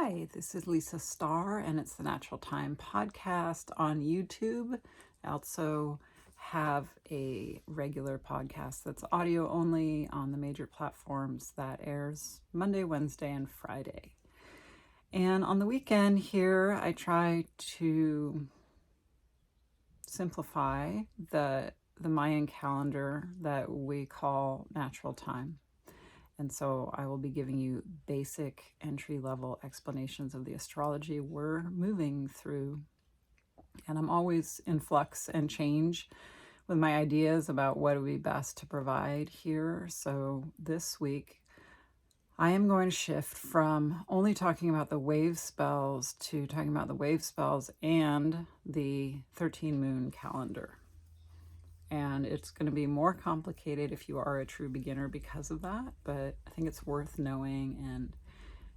Hi, this is Lisa Starr, and it's the Natural Time podcast on YouTube. I also have a regular podcast that's audio only on the major platforms that airs Monday, Wednesday, and Friday. And on the weekend here, I try to simplify the Mayan calendar that we call natural time. And so I will be giving you basic entry-level explanations of the astrology we're moving through. And I'm always in flux and change with my ideas about what would be best to provide here. So this week, I am going to shift from only talking about the wave spells to talking about the wave spells and the 13 moon calendar. And it's going to be more complicated if you are a true beginner because of that, but I think it's worth knowing and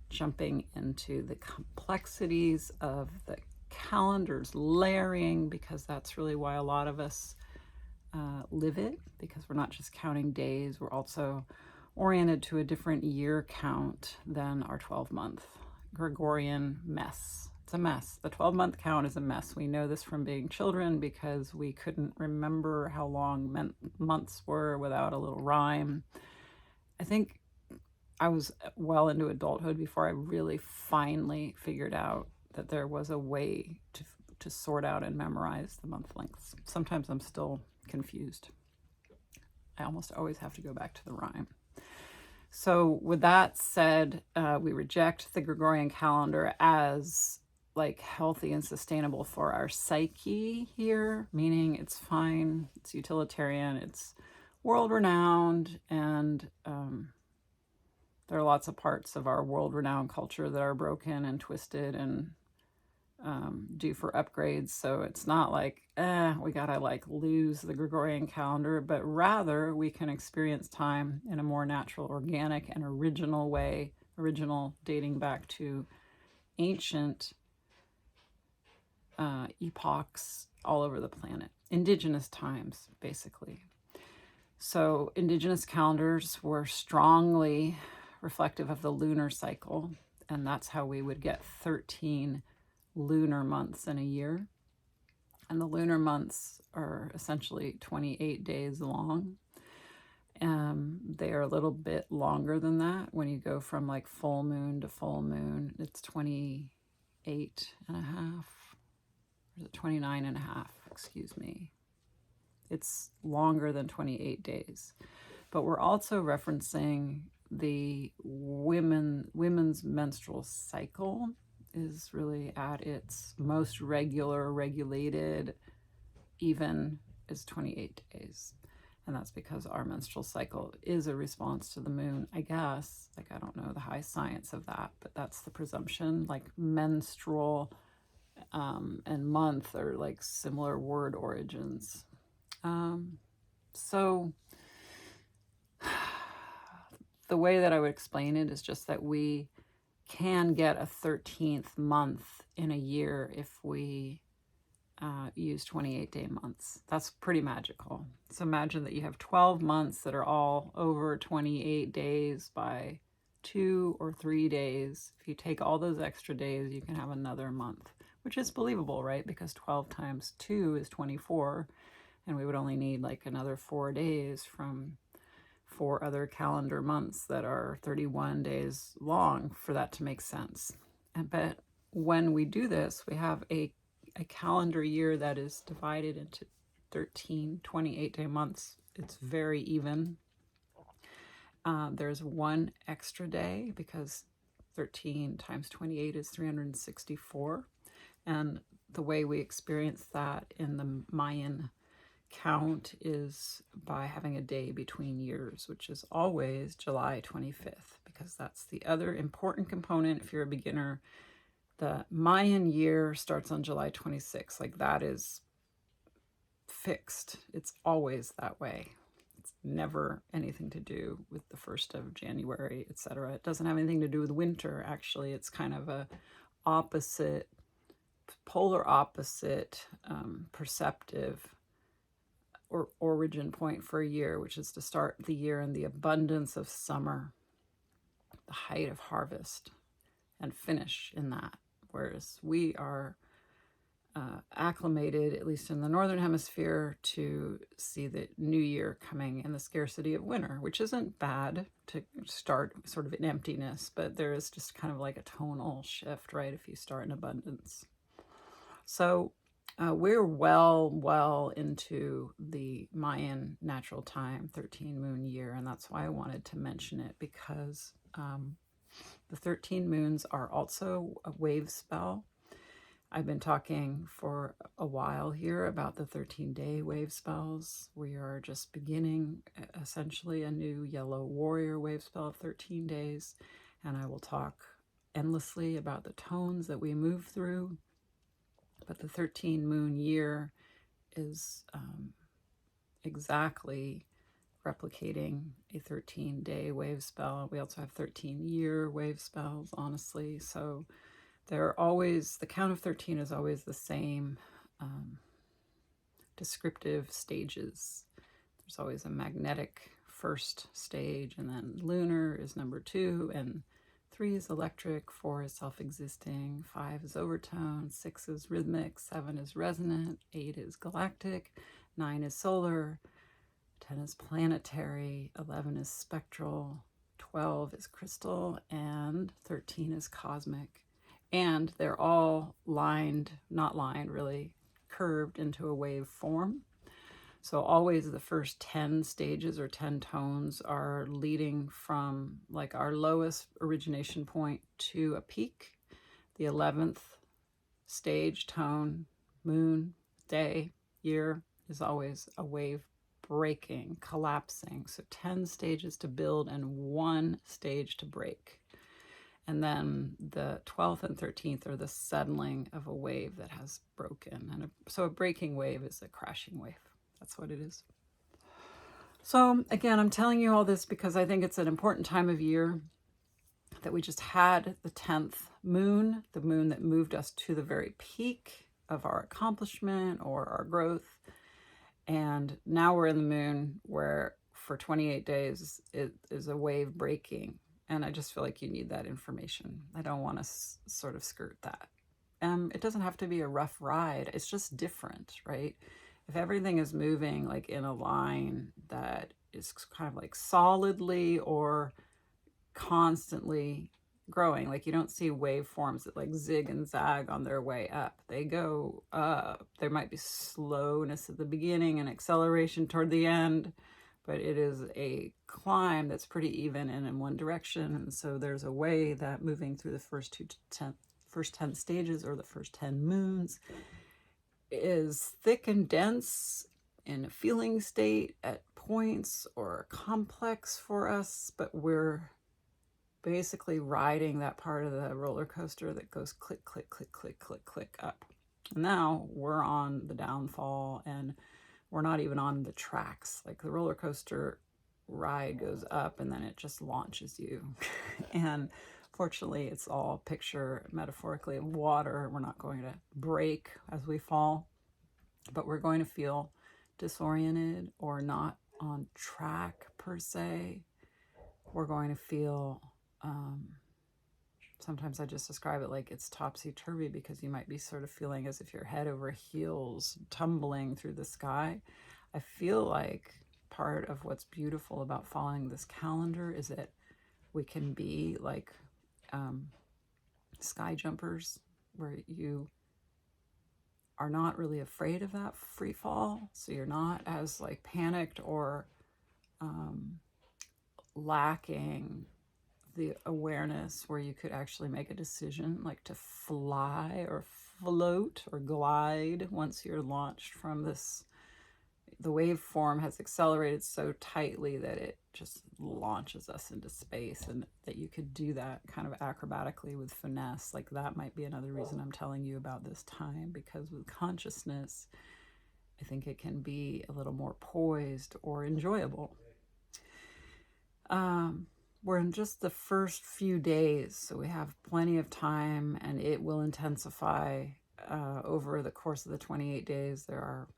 jumping into the complexities of the calendars layering, because that's really why a lot of us live it, because we're not just counting days, we're also oriented to a different year count than our 12-month Gregorian mess. It's a mess. The 12-month count is a mess. We know this from being children because we couldn't remember how long months were without a little rhyme. I think I was well into adulthood before I really finally figured out that there was a way to sort out and memorize the month lengths. Sometimes I'm still confused. I almost always have to go back to the rhyme. So with that said, we reject the Gregorian calendar as like healthy and sustainable for our psyche here, meaning it's fine, it's utilitarian, it's world-renowned, and there are lots of parts of our world-renowned culture that are broken and twisted and due for upgrades. So it's not like, we gotta like lose the Gregorian calendar, but rather we can experience time in a more natural, organic, and original way, original dating back to ancient epochs all over the planet, indigenous times, basically. So indigenous calendars were strongly reflective of the lunar cycle, and that's how we would get 13 lunar months in a year. And the lunar months are essentially 28 days long. They are a little bit longer than that. When you go from like full moon to full moon, it's 28 and a half. Or is it 29 and a half? Excuse me. It's longer than 28 days. But we're also referencing the women's menstrual cycle is really at its most regular, regulated, even is 28 days. And that's because our menstrual cycle is a response to the moon, I guess. Like, I don't know the high science of that, but that's the presumption. Like menstrual and month are like similar word origins. So the way that I would explain it is just that we can get a 13th month in a year if we use 28-day months. That's pretty magical. So imagine that you have 12 months that are all over 28 days by 2 or 3 days. If you take all those extra days, you can have another month, which is believable, right? Because 12 times 2 is 24, and we would only need like another 4 days from 4 other calendar months that are 31 days long for that to make sense. But when we do this, we have a calendar year that is divided into 13 28-day months. It's very even. There's one extra day because 13 times 28 is 364. And the way we experience that in the Mayan count is by having a day between years, which is always July 25th, because that's the other important component. If you're a beginner, the Mayan year starts on July 26th. Like, that is fixed. It's always that way. It's never anything to do with the 1st of January, etc. It doesn't have anything to do with winter, actually. It's kind of a opposite, polar opposite, perceptive or origin point for a year, which is to start the year in the abundance of summer, the height of harvest. and finish in that. Whereas we are acclimated, at least in the Northern Hemisphere, to see the new year coming in the scarcity of winter, which isn't bad to start sort of in emptiness, but there is just kind of like a tonal shift, right, if you start in abundance. So we're well into the Mayan natural time, 13 moon year, and that's why I wanted to mention it, because the 13 moons are also a wave spell. I've been talking for a while here about the 13-day wave spells. We are just beginning essentially a new yellow warrior wave spell of 13 days, and I will talk endlessly about the tones that we move through. But the 13 moon year is exactly replicating a 13-day wave spell. We also have 13-year wave spells, honestly. So they're always, the count of 13 is always the same descriptive stages. There's always a magnetic first stage, and then lunar is number 2, and 3 is electric, 4 is self-existing, 5 is overtone, 6 is rhythmic, 7 is resonant, 8 is galactic, 9 is solar, 10 is planetary, 11 is spectral, 12 is crystal, and 13 is cosmic. And they're all lined, not lined really, curved into a wave form. So always the first 10 stages or 10 tones are leading from like our lowest origination point to a peak. The 11th stage, tone, moon, day, year is always a wave breaking, collapsing. So 10 stages to build and 1 stage to break. And then the 12th and 13th are the settling of a wave that has broken. And so a breaking wave is a crashing wave. That's what it is. So again, I'm telling you all this because I think it's an important time of year that we just had the 10th moon, the moon that moved us to the very peak of our accomplishment or our growth. And now we're in the moon where for 28 days it is a wave breaking. And I just feel like you need that information. I don't want to sort of skirt that. It doesn't have to be a rough ride. It's just different, right? If everything is moving like in a line that is kind of like solidly or constantly growing, like you don't see waveforms that like zig and zag on their way up. They go up. There might be slowness at the beginning and acceleration toward the end, but it is a climb that's pretty even and in one direction. And so there's a way that moving through the first 10 stages or the first 10 moons is thick and dense in a feeling state at points or complex for us, but we're basically riding that part of the roller coaster that goes click, click, click, click, click, click up. Now we're on the downfall and we're not even on the tracks. Like the roller coaster ride goes up and then it just launches you. And fortunately, it's all picture metaphorically of water. We're not going to break as we fall, but we're going to feel disoriented or not on track per se. We're going to feel, sometimes I just describe it like it's topsy-turvy because you might be sort of feeling as if you're head over heels tumbling through the sky. I feel like part of what's beautiful about following this calendar is that we can be like sky jumpers, where you are not really afraid of that free fall. So you're not as like panicked or lacking the awareness where you could actually make a decision like to fly or float or glide once you're launched from this. The waveform has accelerated so tightly that it just launches us into space, and that you could do that kind of acrobatically with finesse. Like that might be another reason I'm telling you about this time, because with consciousness, I think it can be a little more poised or enjoyable. We're in just the first few days, so we have plenty of time, and it will intensify over the course of the 28 days. There are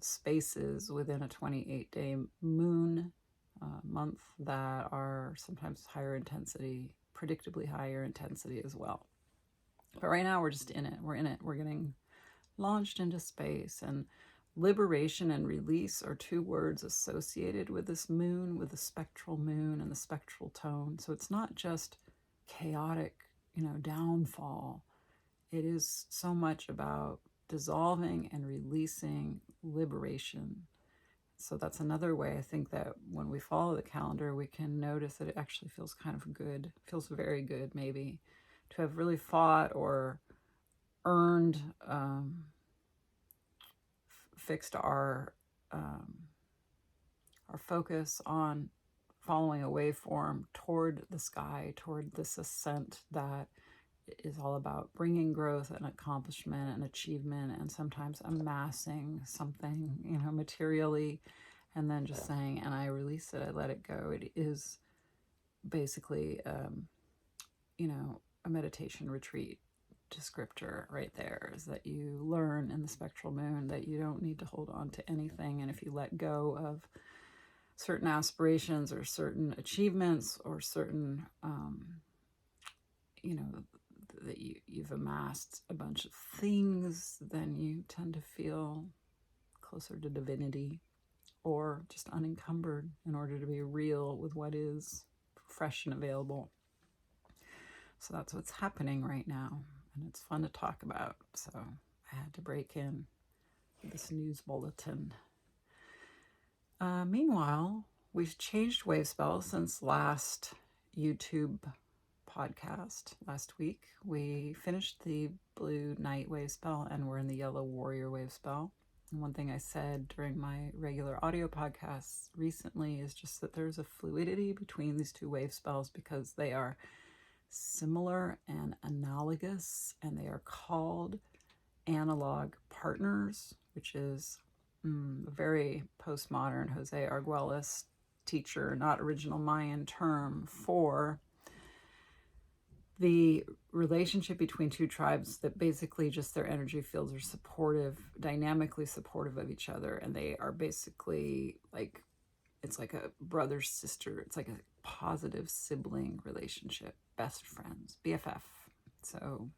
spaces within a 28-day moon month that are sometimes higher intensity predictably higher intensity as well. But right now we're just in it. We're in it. We're getting launched into space, and liberation and release are two words associated with this moon, with the spectral moon and the spectral tone. So it's not just chaotic, downfall. It is so much about dissolving and releasing, liberation. So that's another way I think that when we follow the calendar, we can notice that it actually feels kind of good, feels very good maybe, to have really fought or earned, fixed our focus on following a waveform toward the sky, toward this ascent that is all about bringing growth and accomplishment and achievement, and sometimes amassing something, materially, and then just saying, and I release it, I let it go. It is basically, a meditation retreat descriptor right there, is that you learn in the spectral moon that you don't need to hold on to anything. And if you let go of certain aspirations or certain achievements or certain, that you've amassed a bunch of things, then you tend to feel closer to divinity, or just unencumbered in order to be real with what is fresh and available. So that's what's happening right now, and it's fun to talk about. So I had to break in with this news bulletin. Meanwhile, we've changed wave spells since last YouTube podcast last week. We finished the blue night wave spell and we're in the yellow warrior wave spell. And one thing I said during my regular audio podcasts recently is just that there's a fluidity between these two wave spells because they are similar and analogous, and they are called analog partners, which is a very postmodern Jose Arguelles teacher, not original Mayan term for the relationship between two tribes that basically just their energy fields are supportive, dynamically supportive of each other. And they are basically like, it's like a brother sister. It's like a positive sibling relationship, best friends, BFF. So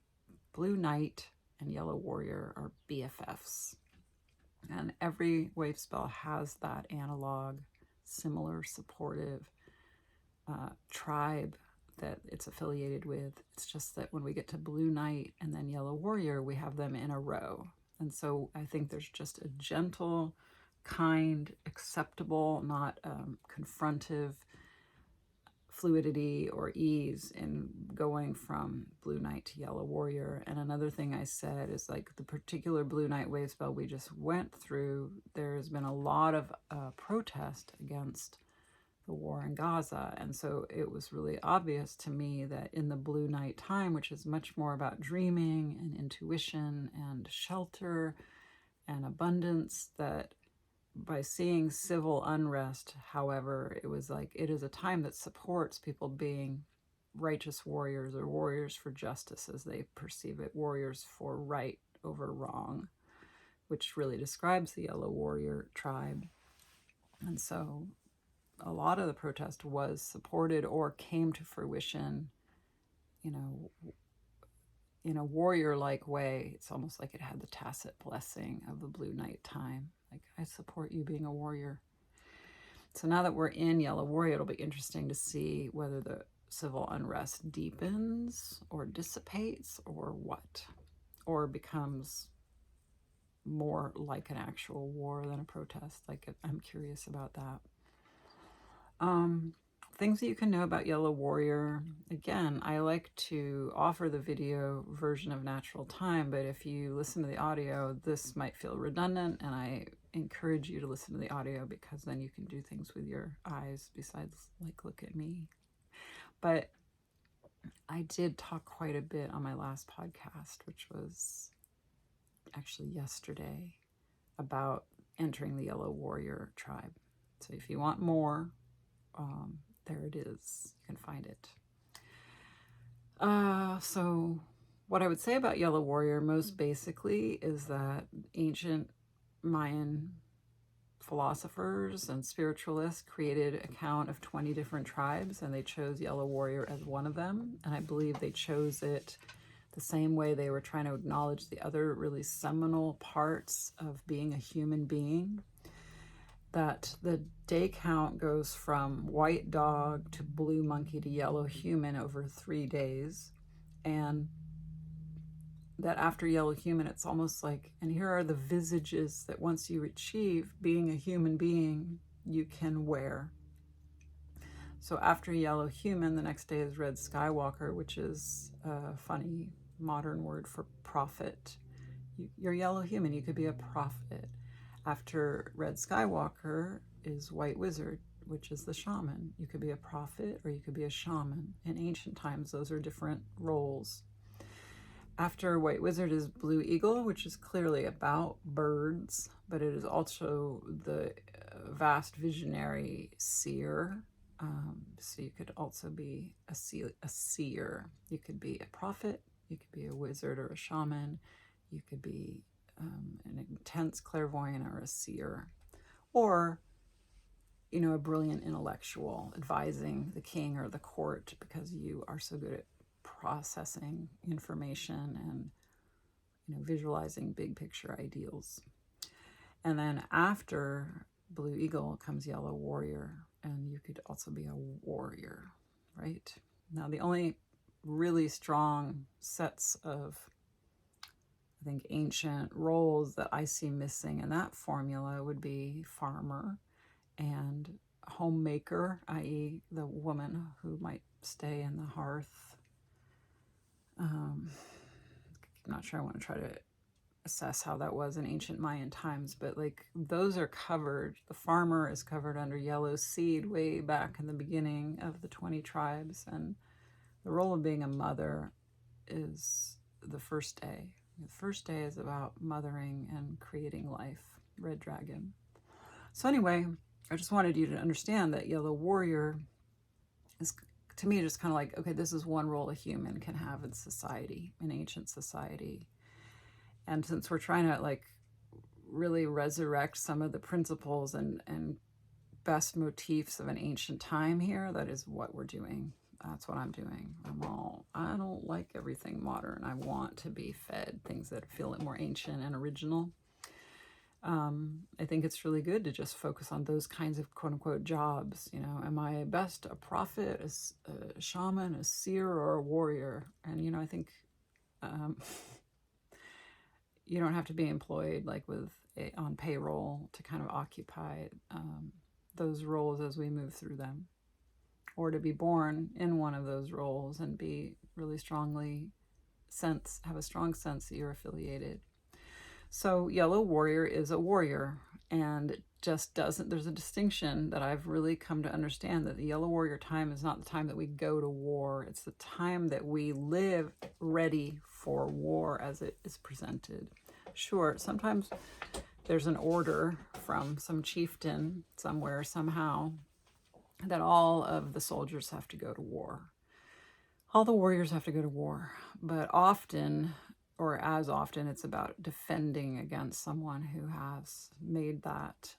blue knight and yellow warrior are BFFs. And every wave spell has that analog, similar, supportive tribe that it's affiliated with. It's just that when we get to blue knight and then yellow warrior, we have them in a row. And so I think there's just a gentle, kind, acceptable, not confrontive fluidity or ease in going from blue knight to yellow warrior. And another thing I said is, like, the particular blue knight wave spell we just went through, there's been a lot of protest against the war in Gaza. And so it was really obvious to me that in the blue night time, which is much more about dreaming and intuition and shelter and abundance, that by seeing civil unrest, however, it was like, it is a time that supports people being righteous warriors, or warriors for justice as they perceive it, warriors for right over wrong, which really describes the yellow warrior tribe. And so a lot of the protest was supported or came to fruition, in a warrior-like way. It's almost like it had the tacit blessing of the blue night time. Like, I support you being a warrior. So now that we're in yellow warrior, it'll be interesting to see whether the civil unrest deepens or dissipates or what, or becomes more like an actual war than a protest. Like, I'm curious about that. Things that you can know about yellow warrior. Again, I like to offer the video version of natural time, but if you listen to the audio, this might feel redundant, and I encourage you to listen to the audio because then you can do things with your eyes besides, like, look at me. But I did talk quite a bit on my last podcast, which was actually yesterday, about entering the yellow warrior tribe. So if you want more, there it is. You can find it. So what I would say about yellow warrior most basically is that ancient Mayan philosophers and spiritualists created a count of 20 different tribes, and they chose Yellow Warrior as one of them. And I believe they chose it the same way they were trying to acknowledge the other really seminal parts of being a human being. That the day count goes from white dog to blue monkey to yellow human over 3 days. And that after yellow human, it's almost like, and here are the visages that once you achieve being a human being, you can wear. So after yellow human, the next day is red skywalker, which is a funny modern word for prophet. You're yellow human, you could be a prophet. After red skywalker is white wizard, which is the shaman. You could be a prophet or you could be a shaman. In ancient times, those are different roles. After white wizard is blue eagle, which is clearly about birds, but it is also the vast visionary seer. So you could also be a seer. You could be a prophet, you could be a wizard or a shaman, you could be an intense clairvoyant or a seer, or, you know, a brilliant intellectual advising the king or the court because you are so good at processing information and, you know, visualizing big picture ideals. And then after blue eagle comes yellow warrior, and you could also be a warrior, right? Now, the only really strong sets of, I think, ancient roles that I see missing in that formula would be farmer and homemaker, i.e. the woman who might stay in the hearth. I'm not sure I want to try to assess how that was in ancient Mayan times, but like those are covered. The farmer is covered under yellow seed way back in the beginning of the 20 tribes, and the role of being a mother is the first day. The first day is about mothering and creating life, red dragon. So anyway, I just wanted you to understand that yellow warrior is, to me, just kind of like, okay, this is one role a human can have in society, in ancient society. And since we're trying to like really resurrect some of the principles and best motifs of an ancient time here, that is what we're doing. That's what I'm doing. I don't like everything modern. I want to be fed things that feel more ancient and original. I think it's really good to just focus on those kinds of quote unquote jobs. You know, am I best a prophet, a shaman, a seer, or a warrior? And, you know, I think you don't have to be employed like on payroll to kind of occupy those roles as we move through them, or to be born in one of those roles and be really have a strong sense that you're affiliated. So yellow warrior is a warrior, and it just doesn't, there's a distinction that I've really come to understand, that the yellow warrior time is not the time that we go to war. It's the time that we live ready for war as it is presented. Sure, sometimes there's an order from some chieftain somewhere, somehow, that all of the soldiers have to go to war. All the warriors have to go to war, but often, or as often, it's about defending against someone who has made that,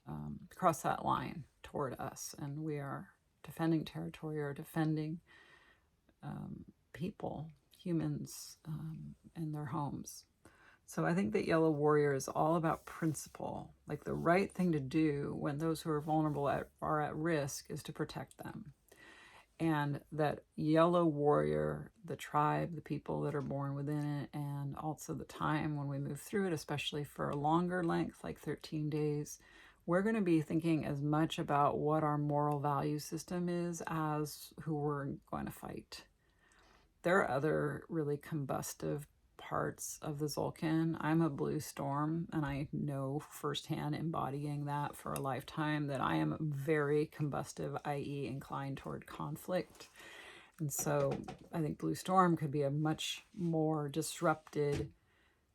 crossed that line toward us, and we are defending territory or defending people, humans, in their homes. So I think that yellow warrior is all about principle, like the right thing to do when those who are vulnerable are at risk is to protect them. And that yellow warrior, the tribe, the people that are born within it, and also the time when we move through it, especially for a longer length, like 13 days, we're going to be thinking as much about what our moral value system is as who we're going to fight. There are other really combustive parts of the Zolkin. I'm a blue storm, and I know firsthand, embodying that for a lifetime, that I am very combustive, i.e. inclined toward conflict. And so I think blue storm could be a much more disrupted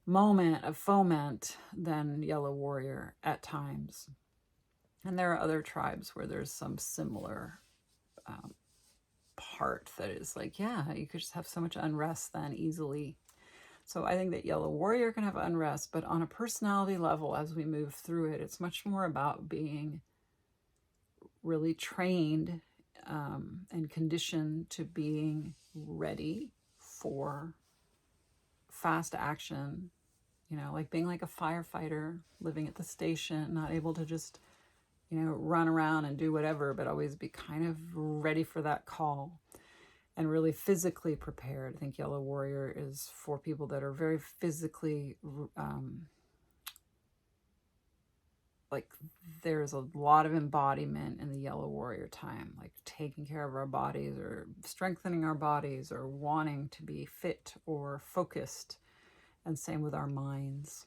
moment of foment than yellow warrior at times. And there are other tribes where there's some similar part that is like, yeah, you could just have so much unrest then easily. So I think that Yellow Warrior can have unrest, but on a personality level, as we move through it, it's much more about being really trained and conditioned to being ready for fast action, like being like a firefighter living at the station, not able to just, run around and do whatever, but always be kind of ready for that call and really physically prepared. I think Yellow Warrior is for people that are very physically, like there's a lot of embodiment in the Yellow Warrior time, like taking care of our bodies or strengthening our bodies or wanting to be fit or focused. And same with our minds.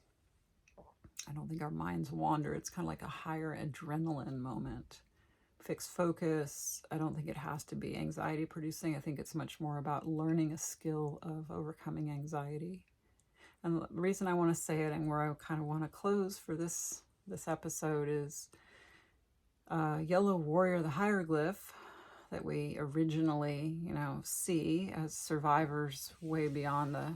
I don't think our minds wander. It's kind of like a higher adrenaline moment. Fixed focus. I don't think it has to be anxiety producing. I think it's much more about learning a skill of overcoming anxiety. And the reason I want to say it and where I kind of want to close for this episode is Yellow Warrior, the hieroglyph that we originally, see as survivors way beyond the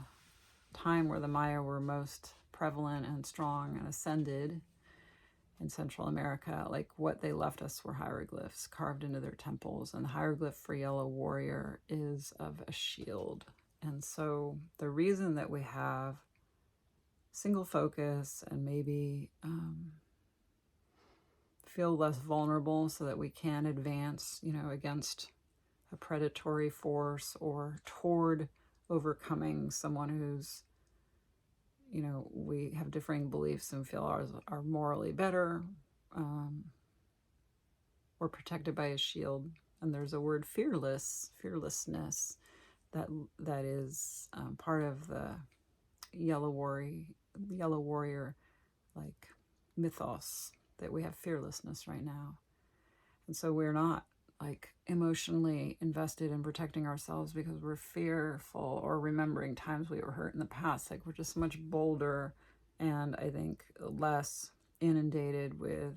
time where the Maya were most prevalent and strong and ascended in Central America. Like what they left us were hieroglyphs carved into their temples, and the hieroglyph for Yellow Warrior is of a shield. And so the reason that we have single focus and maybe feel less vulnerable so that we can advance, against a predatory force or toward overcoming someone who's, we have differing beliefs and feel ours are morally better. We're protected by a shield. And there's a word fearlessness, that is part of the Yellow Warrior like mythos, that we have fearlessness right now. And so we're not like emotionally invested in protecting ourselves because we're fearful or remembering times we were hurt in the past. Like we're just much bolder and I think less inundated with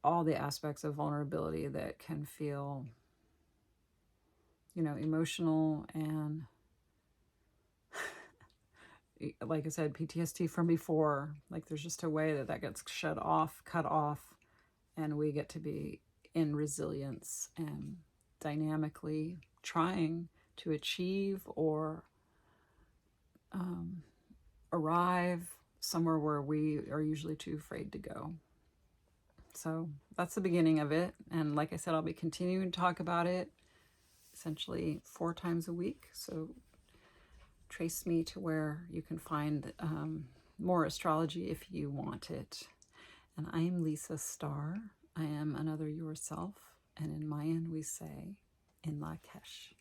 all the aspects of vulnerability that can feel, emotional and like I said, PTSD from before. Like there's just a way that gets cut off, and we get to be in resilience and dynamically trying to achieve or arrive somewhere where we are usually too afraid to go. So that's the beginning of it. And like I said, I'll be continuing to talk about it essentially 4 times a week. So trace me to where you can find more astrology if you want it. And I am Lisa Starr. I am another yourself. And in Mayan, we say, in Lakesh.